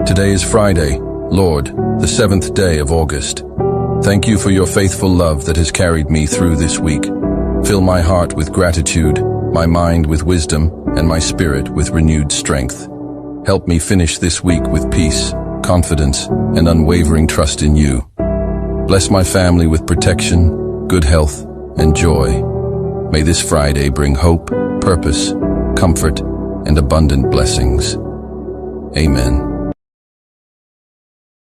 Today is Friday, Lord, the 7th day of August. Thank you for your faithful love that has carried me through this week. Fill my heart with gratitude, my mind with wisdom, and my spirit with renewed strength. Help me finish this week with peace, confidence, and unwavering trust in you. Bless my family with protection, good health, and joy. May this Friday bring hope, purpose, comfort, and abundant blessings. Amen.